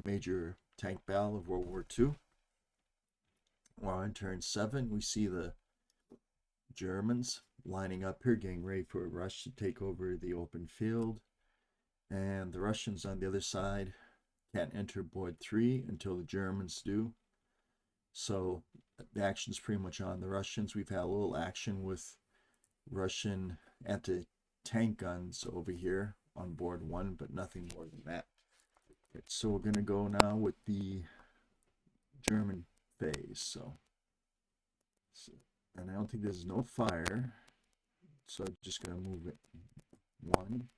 major tank battle of World War II. We're on turn 7. We see the Germans lining up here, getting ready for a rush to take over the open field. And the Russians on the other side can't enter board 3 until the Germans do. So the action's pretty much on the Russians. We've had a little action with Russian anti-tank guns over here on board 1, but nothing more than that. Okay, so we're going to go now with the German phase. So, and I don't think there's no fire, so I'm just going to move it 1.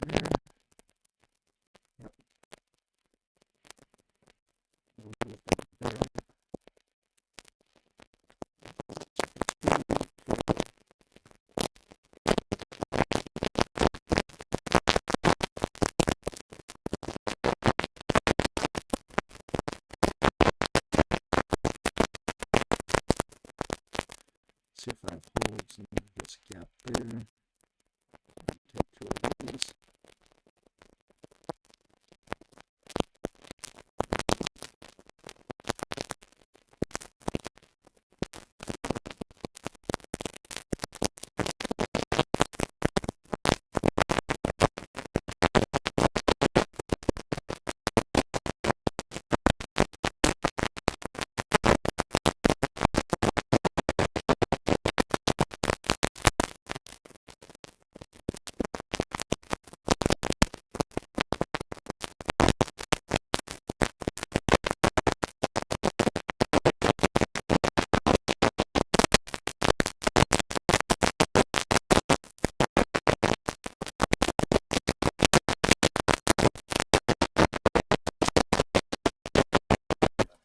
There. Yep. There. See if I have holes in this gap there. Take 2 of these.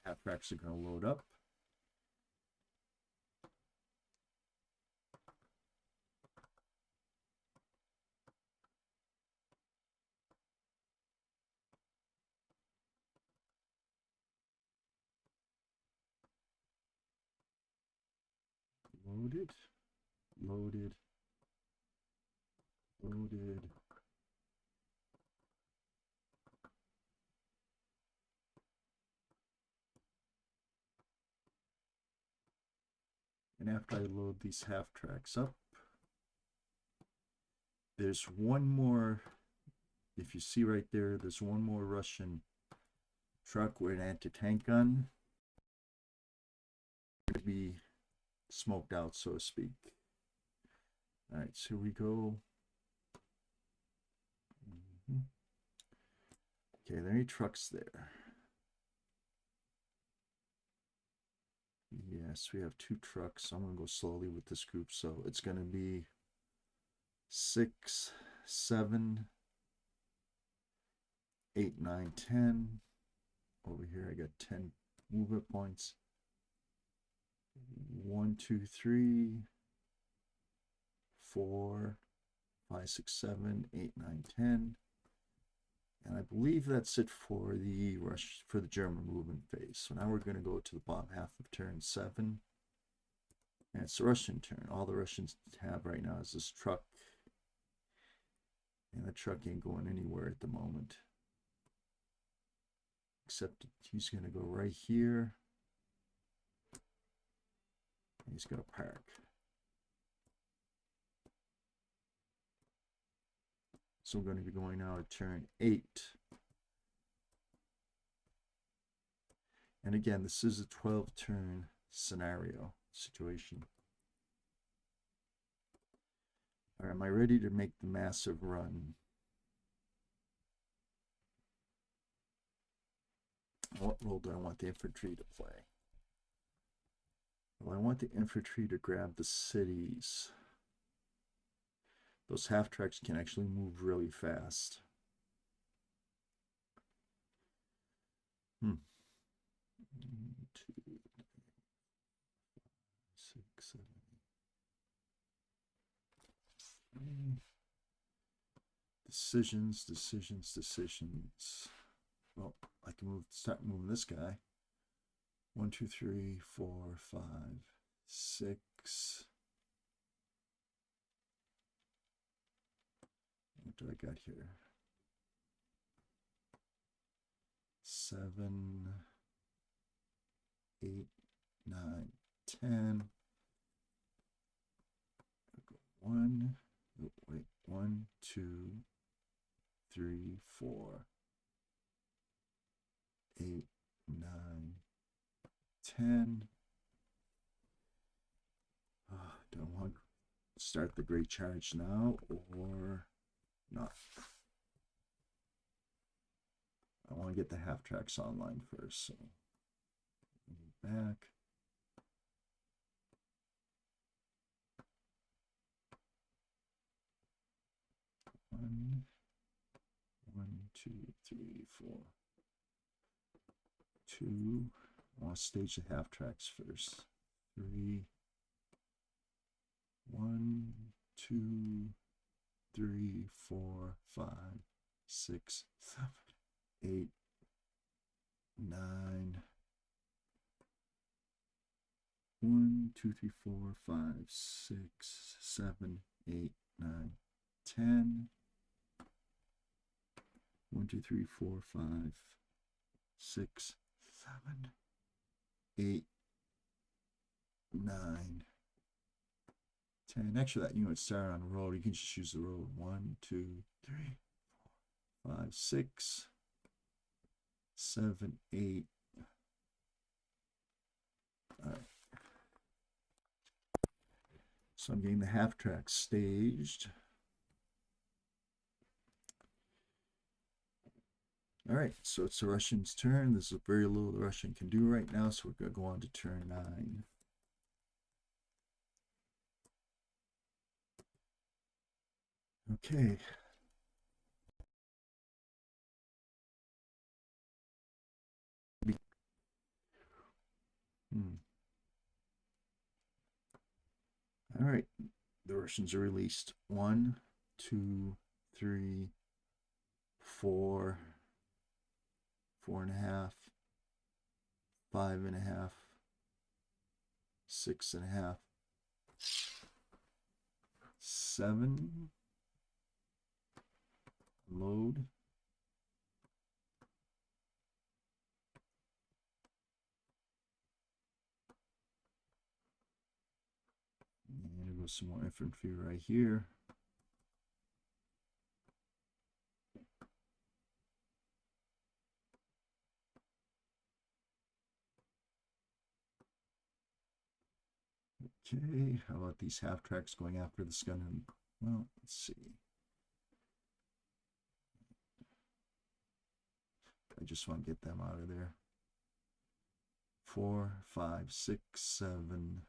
Half-tracks are going to load up. Loaded, loaded, loaded. And after I load these half-tracks up, there's one more, if you see right there, there's one more Russian truck with an anti-tank gun to be smoked out, so to speak. All right, so we go. Okay, there are any trucks there? Yes, we have 2 trucks. I'm going to go slowly with this group. So it's going to be 6, 7, 8, 9, 10. Over here, I got 10 movement points. 1, 2, 3, 4, 5, 6, 7, 8, 9, 10. And I believe that's it for the German movement phase. So now we're going to go to the bottom half of turn 7. And it's the Russian turn. All the Russians have right now is this truck. And the truck ain't going anywhere at the moment. Except he's going to go right here. And he's going to park. So we're going to be going now to turn 8. And again, this is a 12-turn scenario situation. All right, am I ready to make the massive run? What role do I want the infantry to play? Well, I want the infantry to grab the cities. Those half-tracks can actually move really fast. 1, 2, 3, 6, 7, 8. Decisions, decisions, decisions. Well, I can start moving this guy. 1, 2, 3, 4, 5, 6. do I got here? 7, 8, 9, 10. 1, oh, wait, 1, 2, 3, 4, 8, 9, 10. Do I want to start the great charge now or not? I want to get the half tracks online first, so back. One, 2, 3, 4. 2. I want to stage the half tracks first. 3. 1, 2, 3, 4, 5, 6, 7, 8, 9. 1, 2, 3, 4, 5, 6, 7, 8, 9, 10. 1, 2, 3, 4, 5, 6, 7, 8, 9, 10. Actually, that unit started on the road. You can just use the road. 1, 2, 3, 4, 5, 6, 7, 8. All right. So I'm getting the half track staged. All right, so it's the Russian's turn. There's very little the Russian can do right now, so we're going to go on to turn 9. Okay. All right, the Russians are released. 1, 2, 3, 4, 4.5, 5.5, 6.5, 7. Load. And there goes some more infantry right here. Okay, how about these half tracks going after this gun? Well, let's see. I just want to get them out of there. 4, 5, 6, 7,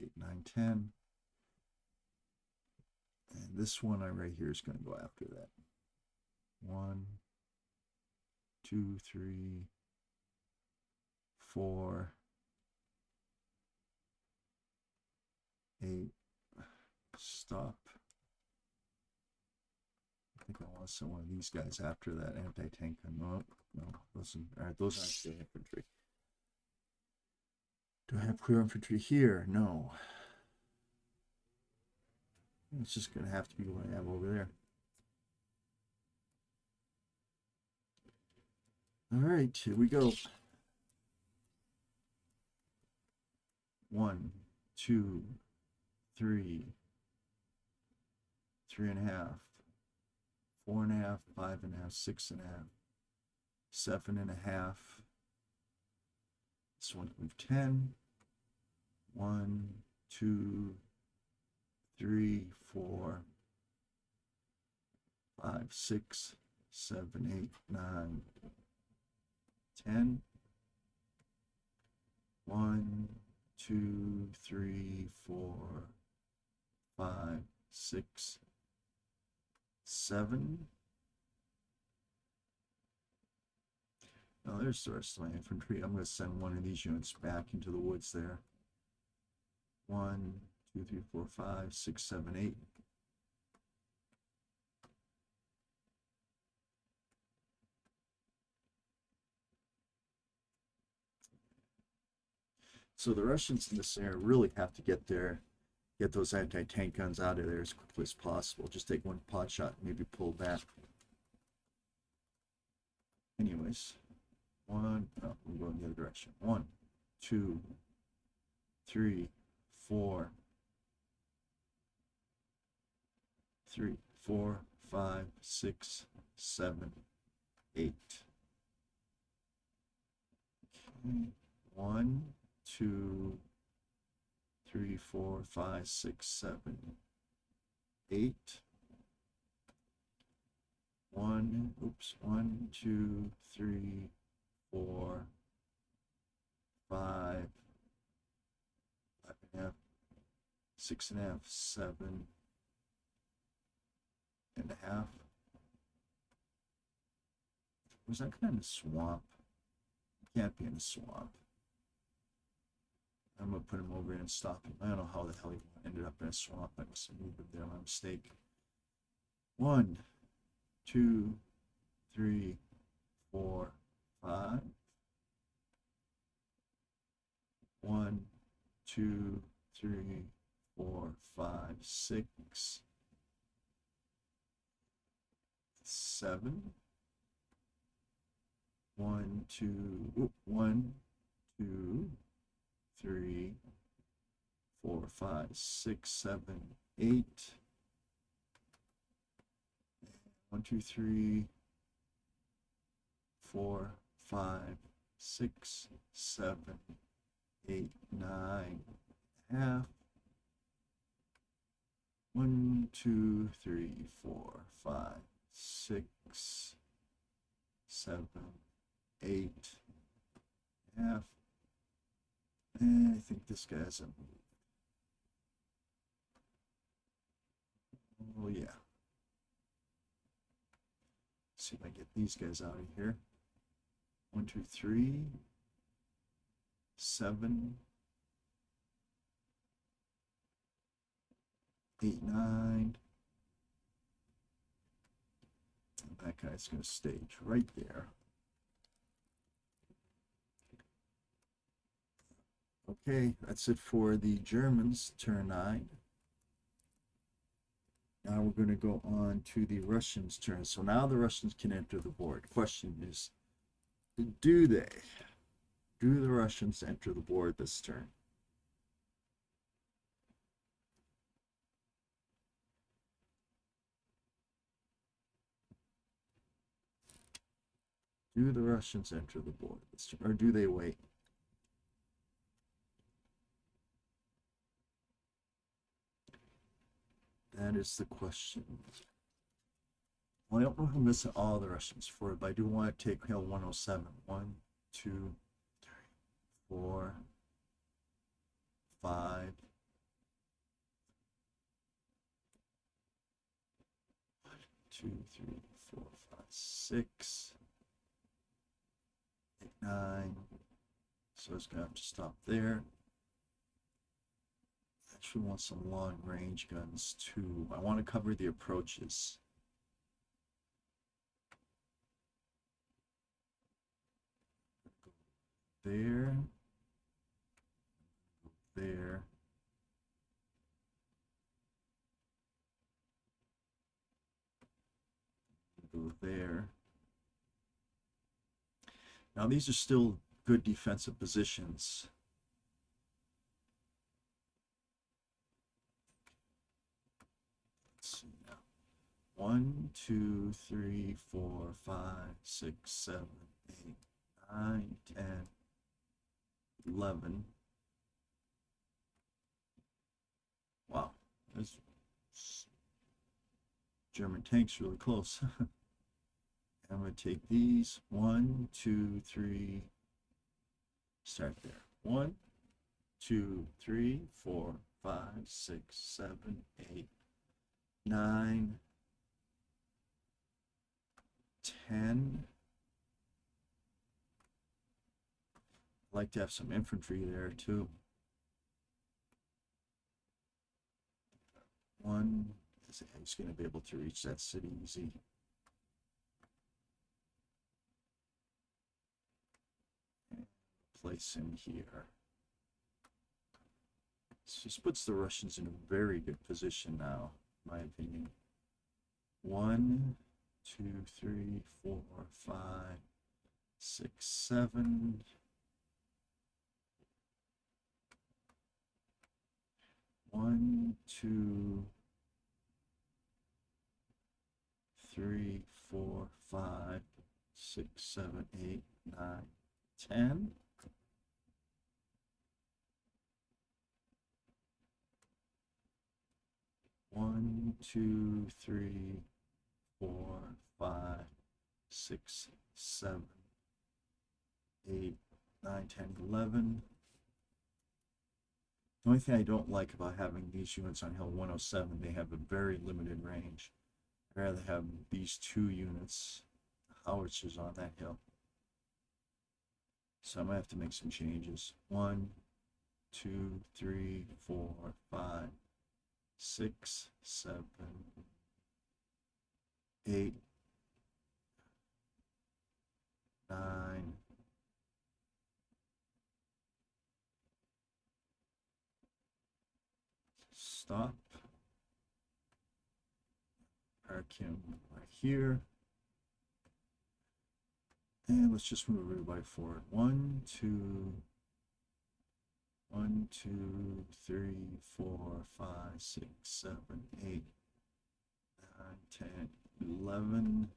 8, 9, 10. And this one right here is going to go after that. 1, 2, 3, 4, 8. Stop. I think I want to send one of these guys after that anti-tank gun. No, no, listen. All right, those aren't the infantry. Do I have clear infantry here? No. It's just going to have to be what I have over there. All right, here we go. 1, 2, 3, 3.5, 4.5, 5.5, 6.5, 7.5. This one move 10. 1, 2, 3, 4, 5, 6, 7, 8, 9, 10. 1, 2, 3, 4, 5, 6, 7. Now there's the rest of my infantry. I'm going to send one of these units back into the woods there. 1, 2, 3, 4, 5, 6, 7, 8. So the Russians in this area really have to get their get those anti-tank guns out of there as quickly as possible. Just take one pot shot and maybe pull back. Anyways, I'm going the other direction. 1, 2, 3, 4, 5, 6, 7, 8. Okay. 1, 2, 3, 4, 5, 6, 7, 8. 1, 2, 3, 4, 5, 5.5, 6.5, 7.5. Was that kind of swamp? Can't be in a swamp. I'm gonna put him over and stop him. I don't know how the hell he ended up in a swamp. I must have moved him there by mistake. 1, 2, 3, 4, 5. 1, 2, 3, 4, 5, 6, 7. 1, 2, 3, 4, 5, 6, 7, 8. 1, 2, 3, 4, 5, 6, 7, 8, 9, half. 1, 2, 3, 4, 5, 6, 7, 8, half. And I think this guy hasn't moved. Oh yeah. See if I get these guys out of here. 1, 2, 3, 7, 8, 9. And that guy's going to stage right there. Okay, that's it for the Germans, turn 9. Now we're going to go on to the Russians' turn. So now the Russians can enter the board. Question is, do they? Do the Russians enter the board this turn? Do the Russians enter the board this turn, or do they wait? That is the question. Well, I don't know who missing all the Russians for it, but I do want to take Hill 107. 1, 2, 3, 4, 5. 2, 3, 4, 5, 6, 8, 9. So it's going to have to stop there. I actually want some long range guns too. I want to cover the approaches. There. There. Go there. Now these are still good defensive positions. Let's see now. 1, 2, 3, 4, 5, 6, 7, 8, 9, 10, 11. Wow, there's German tanks really close. I'm going to take these. 1, 2, 3. Start there. 1, 2, 3, 4, 5, 6, 7, 8, 9, 10. I'd like to have some infantry there too. 1. He's going to be able to reach that city easy. And place him here. This puts the Russians in a very good position now, in my opinion. 1, 2, 3, 4, 5, 6, 7. 1, 2, 3, 4, 5, 6, 7, 8, 9, 10. One, 2, 3, 4, 5, 6, 7, 8, 9, 10, 11. The only thing I don't like about having these units on Hill 107, they have a very limited range. I'd rather have these 2 units, howitzers, on that hill. So I'm going to have to make some changes. 1, 2, 3, 4, 5, 6, 7, 8, 9. Stop. Park him right here. And let's just move everybody forward. 1, 2, 1, 2, 3, 4, 5, 6, 7, 8, 9, 10, 11.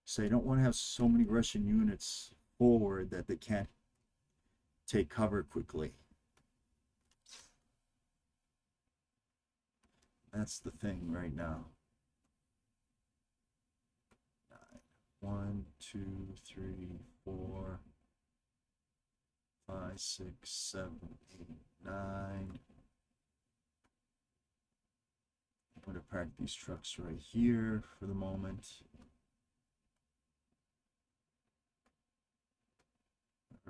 So you don't want to have so many Russian units forward that they can't take cover quickly. That's the thing right now. 1, 2, 3, 4, 5, 6, 7, 8, 9. I'm going to park these trucks right here for the moment.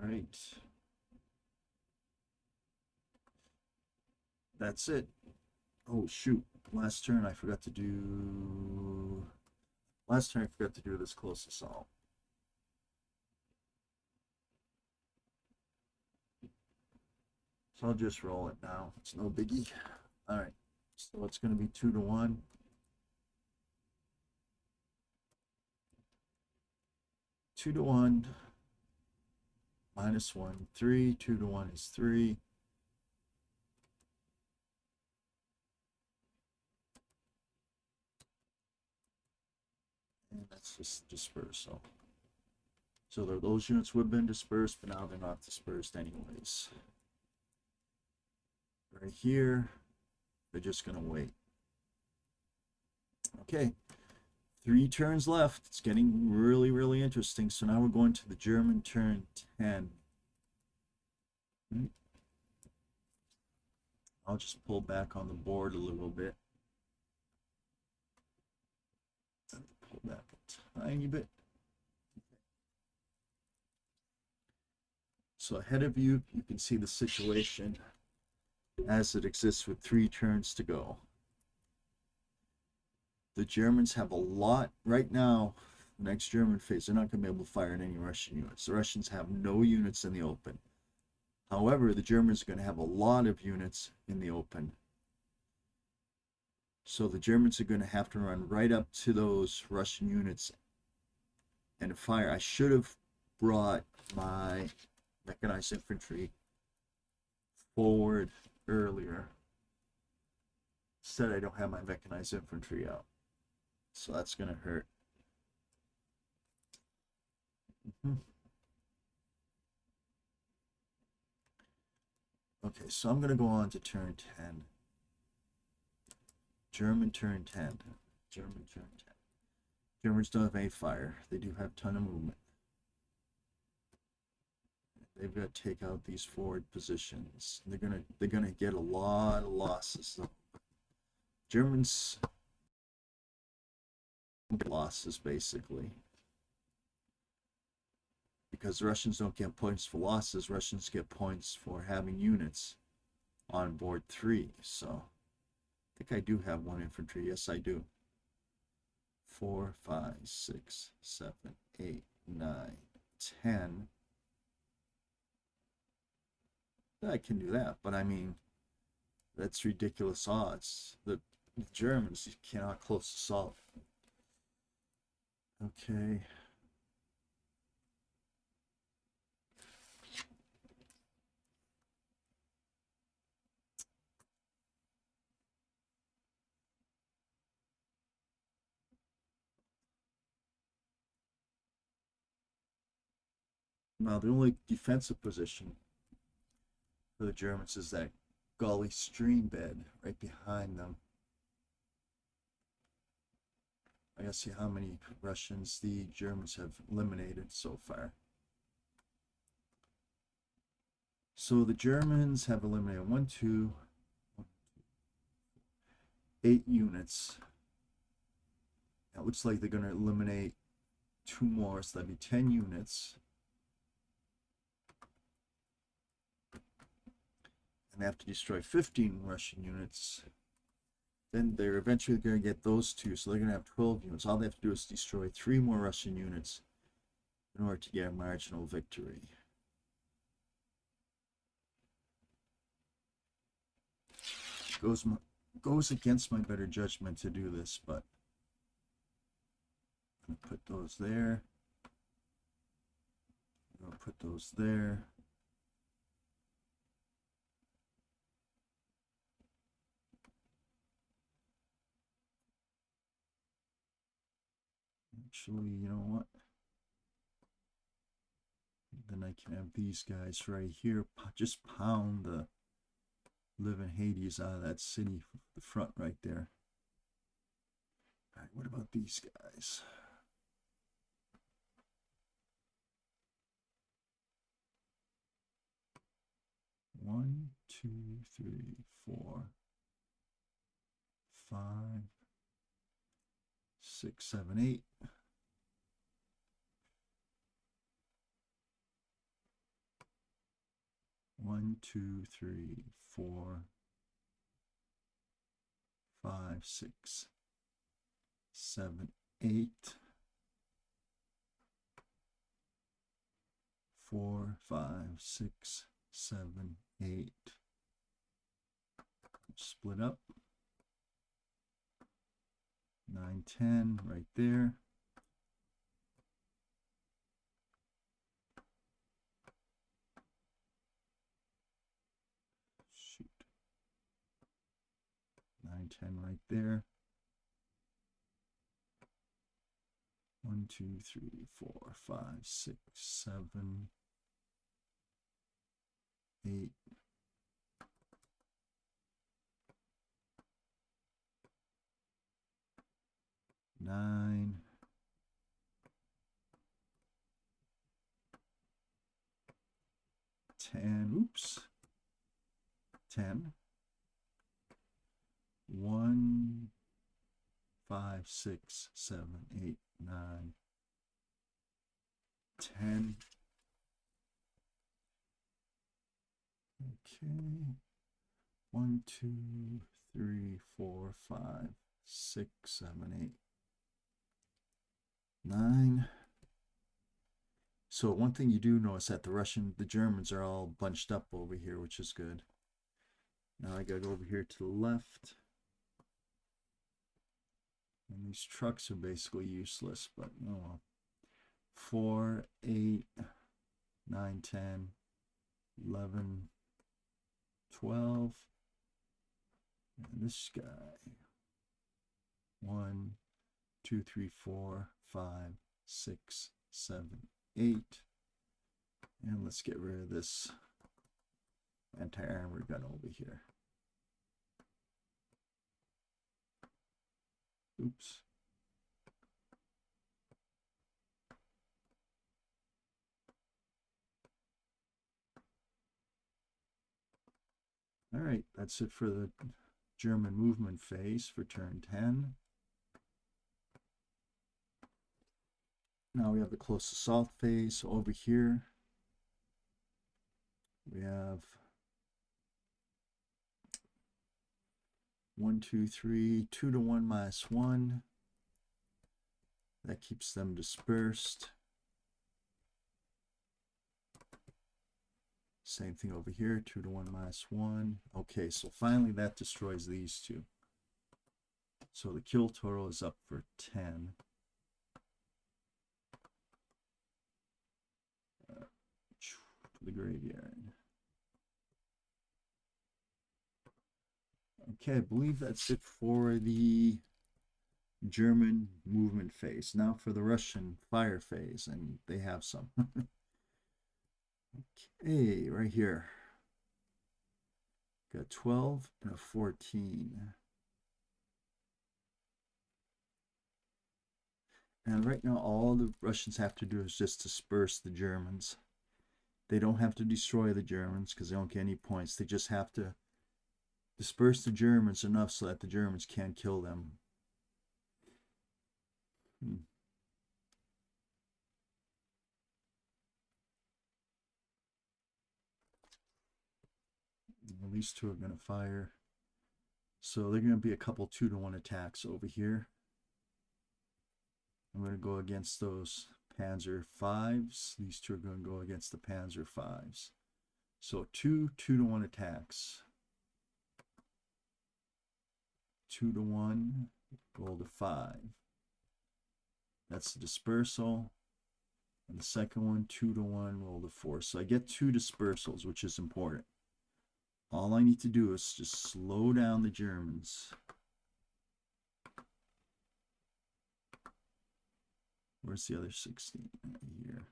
All right. That's it. Oh, shoot. Last turn I forgot to do this close assault. So I'll just roll it now. It's no biggie. All right. So it's going to be 2 to 1. Two to 1. -1, 3. 2 to 1 is 3. And that's just dispersal. So those units would have been dispersed, but now they're not dispersed anyways. Right here, they're just going to wait. Okay, 3 turns left. It's getting really, really interesting. So now we're going to the German turn 10. I'll just pull back on the board a little bit. Pull back a tiny bit. So ahead of you, you can see the situation as it exists with 3 turns to go. The Germans have a lot right now. The next German phase, they're not going to be able to fire at any Russian units. The Russians have no units in the open. However, the Germans are going to have a lot of units in the open. So the Germans are going to have to run right up to those Russian units and fire. I should have brought my mechanized infantry forward earlier. Instead, I don't have my mechanized infantry out. So that's going to hurt. Okay, so I'm going to go on to turn 10. German turn 10. German turn 10. Germans don't have any fire. They do have a ton of movement. They've got to take out these forward positions. They're gonna get a lot of losses. Germans get losses basically. Because the Russians don't get points for losses, Russians get points for having units on board 3. So I think I do have 1 infantry. Yes, I do. 4, 5, 6, 7, 8, 9, 10. I can do that, but I mean, that's ridiculous odds. The Germans cannot close assault. Okay. Now, the only defensive position for the Germans is that gully stream bed right behind them. I gotta see how many Russians the Germans have eliminated so far. So the Germans have eliminated 8 units. It looks like they're going to eliminate 2 more, so that'd be 10 units. And they have to destroy 15 Russian units. Then they're eventually going to get those 2, so they're going to have 12 units. All they have to do is destroy 3 more Russian units in order to get a marginal victory. Goes against my better judgment to do this, but I'm gonna put those there. I'm gonna put those there. Actually, you know what? Then I can have these guys right here. Just pound the living Hades out of that city, the front right there. All right, what about these guys? One, two, three, 4, 5, 6, 7, 8. One, 2, 3, 4, 5, 6, 7, 8. 4, 5, 6, 7, 8. Split up. 9, 10 right there. Shoot. 9, 10 right there. 1, 2, 3, 4, 5, 6, 7, 8. 9. 10. Oops. 10. 1, 5, 6, 7, 8, 9, 10. Okay. 1, 2, 3, 4, 5, 6, 7, 8, 9. So one thing you do notice that the Germans are all bunched up over here, which is good. Now I gotta go over here to the left. And these trucks are basically useless, but oh well. 4, 8, 9, 10, 11, 12. And this guy. 1, 2, 3, 4, 5, 6, 7, 8. And let's get rid of this anti-armor gun over here. Oops. All right, that's it for the German movement phase for turn 10. Now we have the close assault phase. So over here, we have 1, 2, 3, 2 to 1 minus 1. That keeps them dispersed. Same thing over here, 2 to 1 minus 1. Okay, so finally that destroys these two. So the kill total is up for 10. To the graveyard. Okay, I believe that's it for the German movement phase. Now for the Russian fire phase, and they have some. Okay, right here. Got 12 and a 14. And right now, all the Russians have to do is just disperse the Germans. They don't have to destroy the Germans because they don't get any points. They just have to disperse the Germans enough so that the Germans can't kill them. Well, these two are going to fire. So they're going to be a couple 2 to 1 attacks over here. I'm going to go against those Panzer 5s. These two are going to go against the Panzer 5s. So 2 2 to 1 attacks. 2 to 1, roll to 5. That's the dispersal. And the second one, 2 to 1, roll to 4. So I get 2 dispersals, which is important. All I need to do is just slow down the Germans. Where's the other 16? Right here.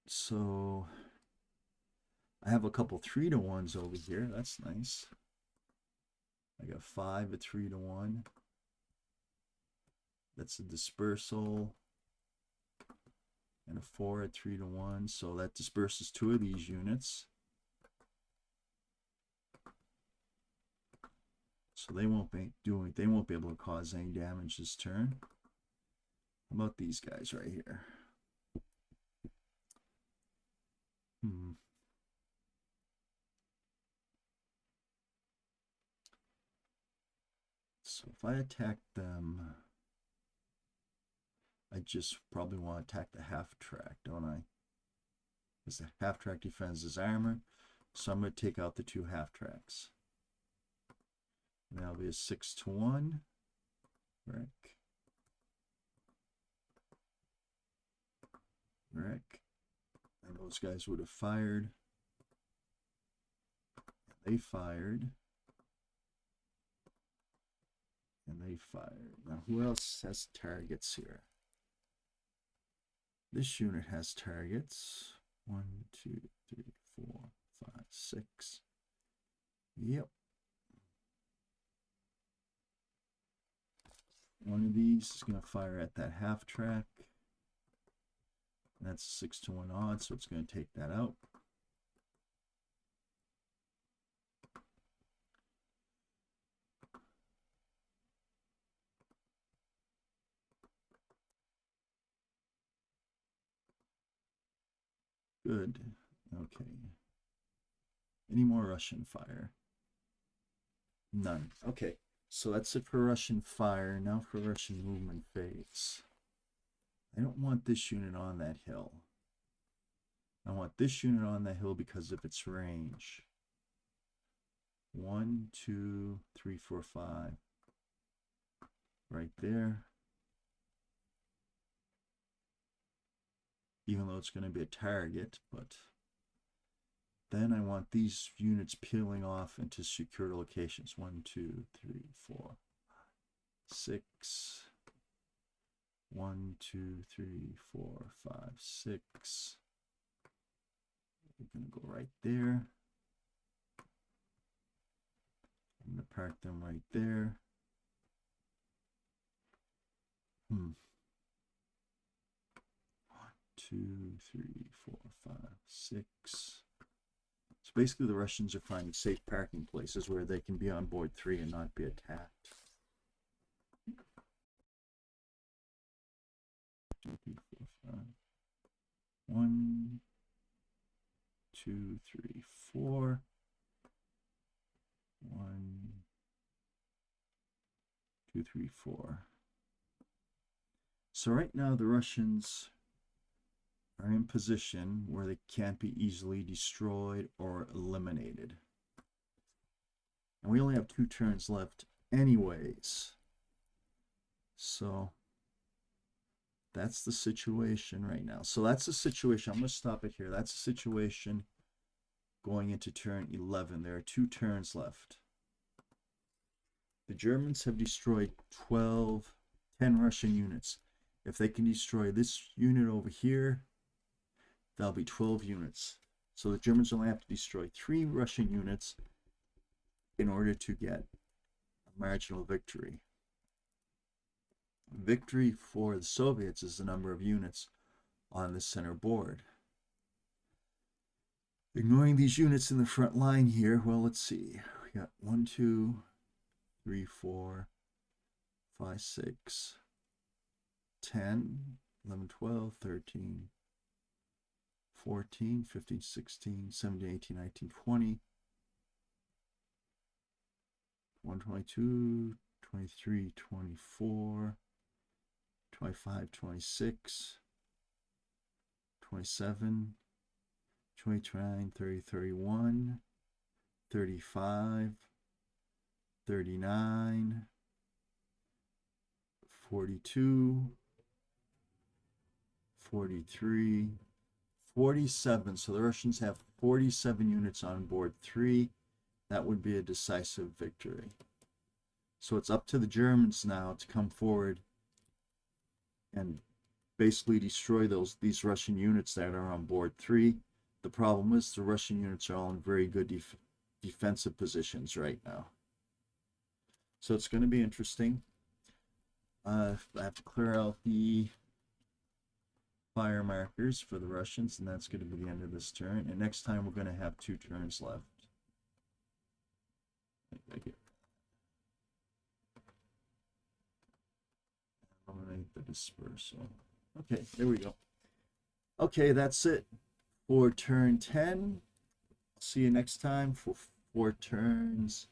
So I have a couple 3 to 1s over here. That's nice. I got 5 at 3 to 1. That's a dispersal. And a 4 at 3 to 1. So that disperses 2 of these units. So they won't be doing, they won't be able to cause any damage this turn. How about these guys right here? So if I attack them, I just probably want to attack the half-track, don't I? Because the half-track defends his armor. So I'm going to take out the 2 half-tracks. And that'll be a 6 to 1. Wreck. Wreck. And those guys would have fired. They fired. And they fired. Now who else has targets here? This unit has targets. 1, 2, 3, 4, 5, 6. Yep. One of these is going to fire at that half track. That's a 6 to 1 odd, so it's going to take that out. Good. Okay. Any more Russian fire? None. Okay. So that's it for Russian fire. Now for Russian movement phase. I don't want this unit on that hill. I want this unit on that hill because of its range. 1, 2, 3, 4, 5. Right there. Even though it's going to be a target, but then I want these units peeling off into secure locations. 1, 2, 3, 4, 6. 1, 2, 3, 4, 5, 6. We're going to go right there. I'm going to park them right there. 1, 2, 3, 4, 5, 6. So basically the Russians are finding safe parking places where they can be on board 3 and not be attacked. 2, 3, 4, 5. 1, 2, 2, 3, 4. 1, 2, 3, 4. So right now the Russians are in position where they can't be easily destroyed or eliminated. And we only have 2 turns left anyways. So that's the situation right now. So that's the situation. I'm going to stop it here. That's the situation going into turn 11. There are 2 turns left. The Germans have destroyed 10 Russian units. If they can destroy this unit over here, that'll be 12 units. So the Germans only have to destroy 3 Russian units in order to get a marginal victory. Victory for the Soviets is the number of units on the center board. Ignoring these units in the front line here, well, let's see. We got 1, 2, 3, 4, 5, 6, 10, 11, 12, 13, 14, 15, 16, 17, 18, 19, 20, 22, 23, 24, 25, 26, 27, 29, 30, 31, 35, 39, 42, 43, 47. So the Russians have 47 units on board 3. That would be a decisive victory. So it's up to the Germans now to come forward and basically destroy these Russian units that are on board 3. The problem is the Russian units are all in very good defensive positions right now. So it's going to be interesting. I have to clear out the fire markers for the Russians, and that's going to be the end of this turn. And next time we're going to have 2 turns left. Eliminate the dispersal. Okay, there we go. Okay, that's it for turn 10. See you next time for 4 turns